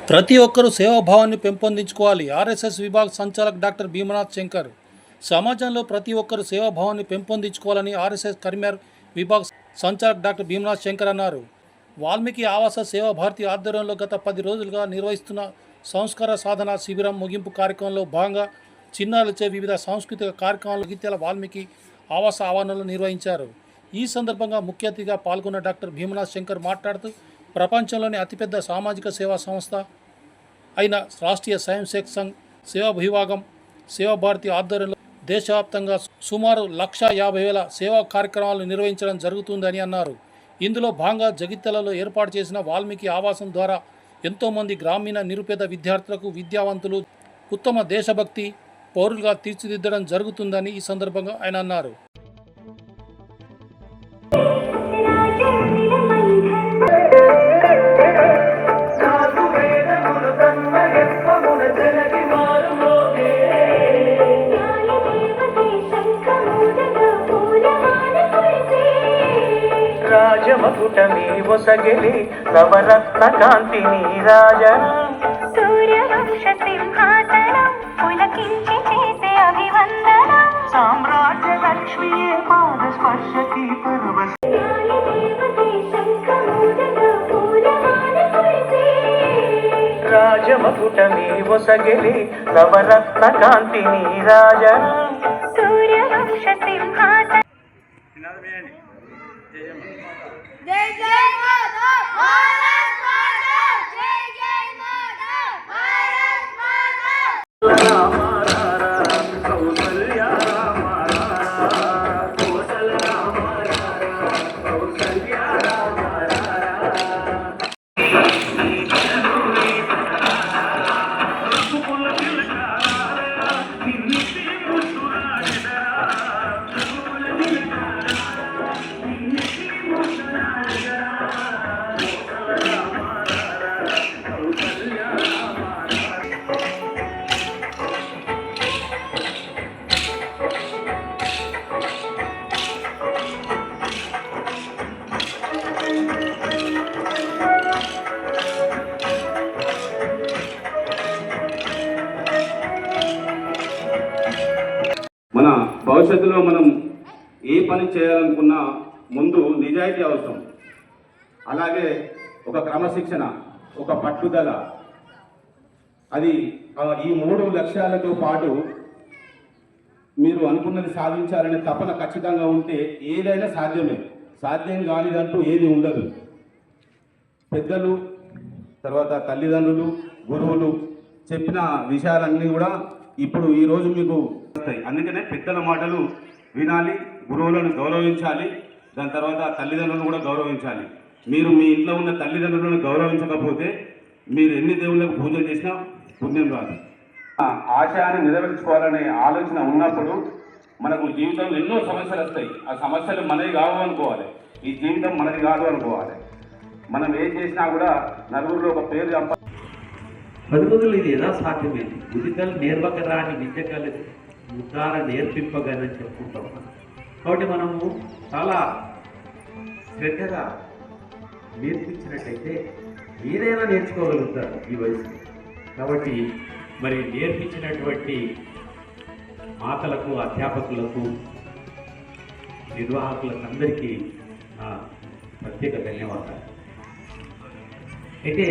ప్రతి ఒక్కరూ సేవాభావాన్ని పెంపొందించుకోవాలి. ఆర్ఎస్ఎస్ విభాగ సంచాలక్ డాక్టర్ భీమనాథ్ శంకర్. సమాజంలో ప్రతి ఒక్కరూ సేవాభావాన్ని పెంపొందించుకోవాలని ఆర్ఎస్ఎస్ కరీంనగర్ విభాగ సంచాలక్ డాక్టర్ భీమనాథ్ శంకర్ అన్నారు. వాల్మీకి ఆవాస సేవా భారతి ఆధ్వర్యంలో గత 10 రోజులుగా నిర్వహిస్తున్న సంస్కార సాధన శిబిరం ముగింపు కార్యక్రమంలో భాగంగా చిన్నారులచే వివిధ సాంస్కృతిక కార్యక్రమాలు జగిత్యాల వాల్మీకి ఆవాస ఆవరణలో నిర్వహించారు. ఈ సందర్భంగా ముఖ్య అతిథిగా పాల్గొన్న డాక్టర్ భీమనాథ్ శంకర్ మాట్లాడుతూ ప్రపంచంలోని అతిపెద్ద సామాజిక సేవా సంస్థ అయిన రాష్ట్రీయ స్వయం సేవక్ సంఘ్ సేవా విభాగం సేవా భారతి ఆధ్వర్యంలో దేశవ్యాప్తంగా సుమారు 1,50,000 సేవా కార్యక్రమాలు నిర్వహించడం జరుగుతుందని అన్నారు. ఇందులో భాగంగా జగిత్యాలలో ఏర్పాటు చేసిన వాల్మీకి ఆవాసం ద్వారా ఎంతోమంది గ్రామీణ నిరుపేద విద్యార్థులకు విద్యావంతులు ఉత్తమ దేశభక్తి పౌరులుగా తీర్చిదిద్దడం జరుగుతుందని ఈ సందర్భంగా ఆయన అన్నారు. రాజమకుటమే ఒసగెలి నవరత్న కాంతి నీరాజన సూర్యవంశ సింహాసనం పులకించి చేసే అభివందనం సామ్రాజ్య లక్ష్మీ పాద స్పర్శకి పరవశ రాజమకుటమే ఒసగెలి నవరత్న కాంతి నీరాజన సూర్యవంశ సింహాసనం జై జై మాతా భారత్ మాతా జై జై మాతా భారత్ మాతా కౌసల్య రామ కౌసల్య రామ కౌసల్య రామ మన భవిష్యత్తులో మనం ఏ పని చేయాలనుకున్నా ముందు నిజాయితీ అవసరం, అలాగే ఒక క్రమశిక్షణ, ఒక పట్టుదల. అది ఈ 3 లక్ష్యాలతో పాటు మీరు అనుకున్నది సాధించాలనే తపన ఖచ్చితంగా ఉంటే ఏదైనా సాధ్యమే. సాధ్యం కానిదంటూ ఏది ఉండదు. పెద్దలు, తర్వాత తల్లిదండ్రులు, గురువులు చెప్పిన విషయాలన్నీ కూడా ఇప్పుడు ఈరోజు మీకు వస్తాయి. అందుకనే పెద్దల మాటలు వినాలి, గురువులను గౌరవించాలి, దాని తర్వాత తల్లిదండ్రులను కూడా గౌరవించాలి. మీరు మీ ఇంట్లో ఉన్న తల్లిదండ్రులను గౌరవించకపోతే మీరు ఎన్ని దేవుళ్ళకు పూజ చేసినా పుణ్యం రాదు. ఆశయాన్ని నెరవేర్చుకోవాలనే ఆలోచన ఉన్నప్పుడు మనకు జీవితంలో ఎన్నో సమస్యలు వస్తాయి. ఆ సమస్యలు మనది కావు అనుకోవాలి, ఈ జీవితం మనది కాదు అనుకోవాలి. మనం ఏం చేసినా కూడా నలుగురిలో ఒక పేరు పదుగుదులు ఇది ఎలా సాధ్యమైంది? బుద్ధికలు నేర్వకరాని విద్యకలు ఉద్ధార నేర్పింపగలని చెప్పుకుంటాం. కాబట్టి మనము చాలా శ్రద్ధగా నేర్పించినట్టయితే ఏదైనా నేర్చుకోగలుగుతారు ఈ వయసు. కాబట్టి మరి నేర్పించినటువంటి మాతలకు, అధ్యాపకులకు, నిర్వాహకులకు అందరికీ ప్రత్యేక ధన్యవాదాలు. అయితే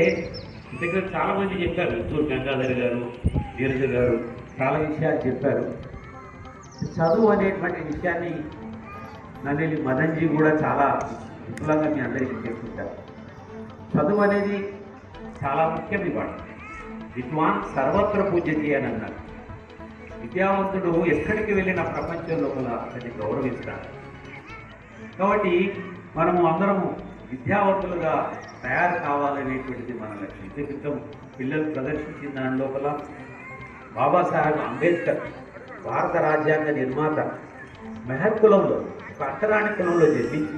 దగ్గర చాలామంది చెప్పారు, తూర్ గంగాధర్ గారు, నీరజ గారు చాలా విషయాలు చెప్పారు. చదువు అనేటువంటి విషయాన్ని నన్ను మదన్జీ కూడా చాలా విపులంగా మీ అందరికీ చెప్తుంటారు. చదువు అనేది చాలా ముఖ్యం. ఇవాళ విద్వాన్ సర్వత్ర పూజ్యతి అని అన్నారు. విద్యావంతుడు ఎక్కడికి వెళ్ళిన ప్రపంచం లోపల అతన్ని గౌరవిస్తారు. కాబట్టి మనము అందరము విద్యావంతులుగా తయారు కావాలనేటువంటిది మన లక్ష్యం. ఇంతక్రితం పిల్లలు ప్రదర్శించిన దాని లోపల బాబాసాహెబ్ అంబేద్కర్ భారత రాజ్యాంగ నిర్మాత మెహర్ కులంలో, ఒక అంటరాని కులంలో జన్మించి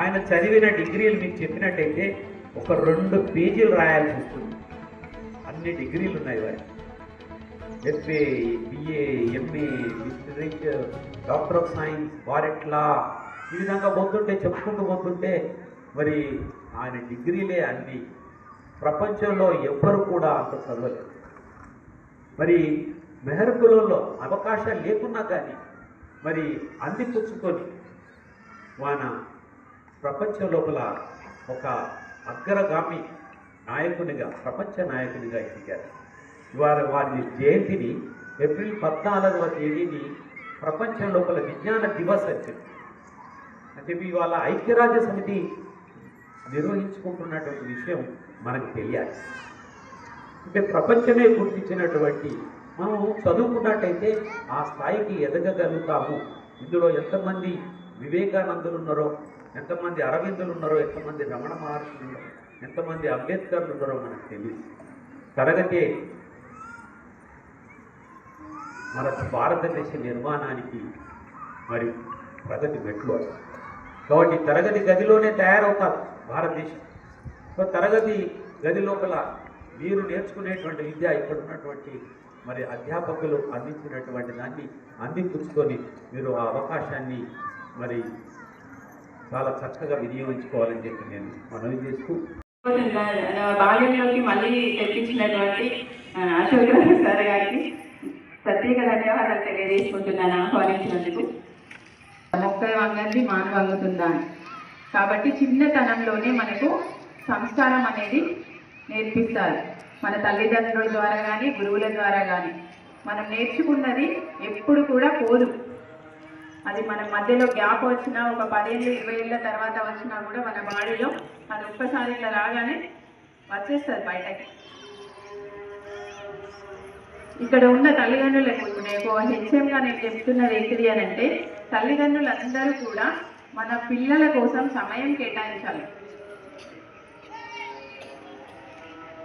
ఆయన చదివిన డిగ్రీలు మీకు చెప్పినట్టయితే ఒక 2 పేజీలు రాయాల్సి వస్తుంది. అన్ని డిగ్రీలు ఉన్నాయి వారి. FA, BA, MA, literature, doctor of science, వారెట్ లా, ఈ విధంగా పోతుంటే చెప్పుకుంటూ పోతుంటే మరి ఆయన డిగ్రీలే అన్నీ. ప్రపంచంలో ఎవ్వరు కూడా అంత చదవలేదు. మరి మెహర్కులలో అవకాశాలు లేకున్నా కానీ మరి అందిపుచ్చుకొని మన ప్రపంచం లోపల ఒక అగ్రగామి నాయకునిగా, ప్రపంచ నాయకునిగా ఎదిగారు. ఇవాళ వారి జయంతిని ఏప్రిల్ 14వ తేదీని ప్రపంచం లోపల విజ్ఞాన దివస్ అని చెప్పి ఇవాళ ఐక్యరాజ్య సమితి నిర్వహించుకుంటున్నటువంటి విషయం మనకు తెలియాలి. అంటే ప్రపంచమే గుర్తించినటువంటి మనం చదువుకున్నట్టయితే ఆ స్థాయికి ఎదగగలుగుతాము. ఇందులో ఎంతమంది వివేకానందులు ఉన్నారో, ఎంతమంది అరవిందులు ఉన్నారో, ఎంతమంది రమణ మహర్షులు ఉన్నారో, ఎంతమంది అంబేద్కర్లు ఉన్నారో మనకు తెలియదు. తరగతి మన భారతదేశ నిర్మాణానికి మరి ప్రగతి మెట్లు. కాబట్టి తరగతి గదిలోనే తయారవుతారు భారతదేశం. సో తరగతి గది లోపల మీరు నేర్చుకునేటువంటి విద్య ఇక్కడ ఉన్నటువంటి మరి అధ్యాపకులు అందించినటువంటి దాన్ని అందిపుచ్చుకొని మీరు ఆ అవకాశాన్ని మరి చాలా చక్కగా వినియోగించుకోవాలని చెప్పి నేను మనవి చేస్తూ బాల్యంలోకి మళ్ళీ తెప్పించినటువంటి అశోక్ సార్ గారికి ప్రత్యేక ధన్యవాదాలు తెలియజేసుకుంటున్నాను ఆహ్వానించినందుకు. మొక్క వంగంది మాను వంగుతుందా కాబట్టి చిన్నతనంలోనే మనకు సంస్కారం అనేది నేర్పిస్తారు. మన తల్లిదండ్రుల ద్వారా కానీ గురువుల ద్వారా కానీ మనం నేర్చుకున్నది ఎప్పుడు కూడా పోదు. అది మన మధ్యలో గ్యాప్ వచ్చినా ఒక 10 ఏళ్ళు 20 ఏళ్ళ తర్వాత వచ్చినా కూడా మన బాడీలో అది ఒక్కసారి ఇలా రాగానే వచ్చేస్తుంది బయటకి. ఇక్కడ ఉన్న తల్లిదండ్రులకు హెచ్ఎంగా నేను చెప్తున్నది ఏంటిది అని అంటే తల్లిదండ్రులందరూ కూడా మన పిల్లల కోసం సమయం కేటాయించాలి.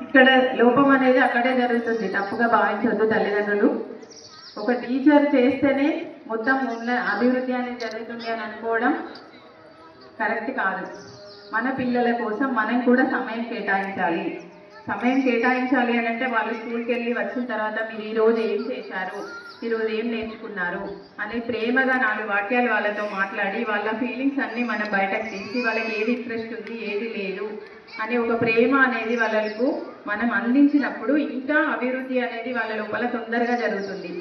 ఇక్కడ లోపం అనేది అక్కడే జరుగుతుంది, తప్పుగా భావించవద్దు తల్లిదండ్రులు. ఒక టీచర్ చేస్తేనే మొత్తం ఉన్న అభివృద్ధి అనేది జరుగుతుంది అని అనుకోవడం కరెక్ట్ కాదు. మన పిల్లల కోసం మనం కూడా సమయం కేటాయించాలి. సమయం కేటాయించాలి అని అంటే వాళ్ళు స్కూల్కి వెళ్ళి వచ్చిన తర్వాత మీరు ఈరోజు ఏం చేశారు, ఈరోజు ఏం నేర్చుకున్నారు అని ప్రేమగా 4 వాక్యాలు వాళ్ళతో మాట్లాడి వాళ్ళ ఫీలింగ్స్ అన్నీ మనం బయటకు తీసి వాళ్ళకి ఏది ఇంట్రెస్ట్ ఉంది ఏది లేదు అనే ఒక ప్రేమ అనేది వాళ్ళకు మనం అందించినప్పుడు ఇంకా అభివృద్ధి అనేది వాళ్ళ లోపల తొందరగా జరుగుతుంది.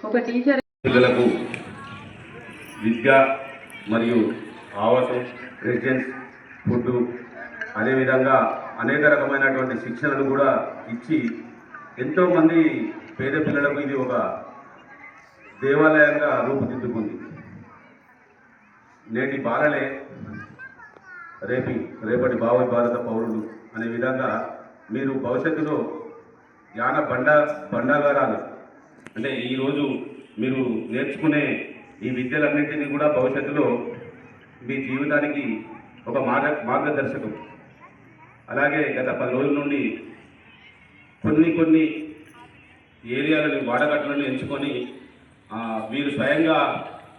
ఒక టీచర్ పిల్లలకు విద్య మరియు ఆవాసం, రెసిడెన్స్, ఫుడ్, అదేవిధంగా అనేక రకమైనటువంటి శిక్షణలు కూడా ఇచ్చి ఎంతోమంది పేద పిల్లలకు ఇది ఒక దేవాలయంగా రూపుదిద్దుకుంది. నేటి బాలలే రేపటి భారత పౌరులు అనే విధంగా మీరు భవిష్యత్తులో జ్ఞాన భండాగారాలు అంటే ఈరోజు మీరు నేర్చుకునే ఈ విద్యలన్నింటినీ కూడా భవిష్యత్తులో మీ జీవితానికి ఒక మార్గదర్శకం. అలాగే గత 10 రోజుల నుండి కొన్ని ఏరియాలను వాడకట్లను ఎంచుకొని వీరు స్వయంగా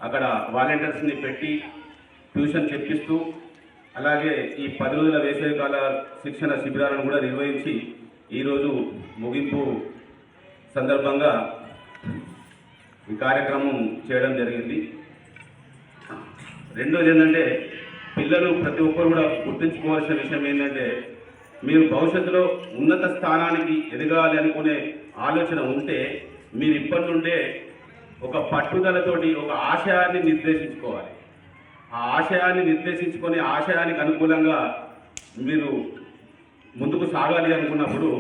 అక్కడ వాలంటీర్స్ని పెట్టి ట్యూషన్ చెప్పిస్తూ అలాగే ఈ 10 రోజుల వేసవికాల శిక్షణ శిబిరాలను కూడా నిర్వహించి ఈరోజు ముగింపు సందర్భంగా ఈ కార్యక్రమం చేయడం జరిగింది. రెండోది ఏంటంటే పిల్లలు ప్రతి ఒక్కరు కూడా గుర్తుంచుకోవాల్సిన విషయం ఏంటంటే మీరు భవిష్యత్తులో ఉన్నత స్థానానికి ఎదగాలి అనుకునే ఆలోచన ఉంటే మీరు ఇప్పటి నుండే ఒక పట్టుదలతోటి ఒక ఆశయాన్ని నిర్దేశించుకోవాలి. ఆ ఆశయాన్ని నిర్దేశించుకొని ఆశయానికి అనుకూలంగా మీరు ముందుకు సాగాలి అనుకున్నప్పుడు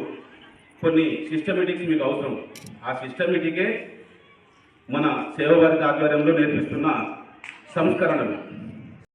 కొన్ని సిస్టమేటిక్స్ మీకు అవసరం. ఆ సిస్టమేటికే మన సేవాభారతి ఆధ్వర్యంలో నేర్పిస్తున్న సంస్కరణలు.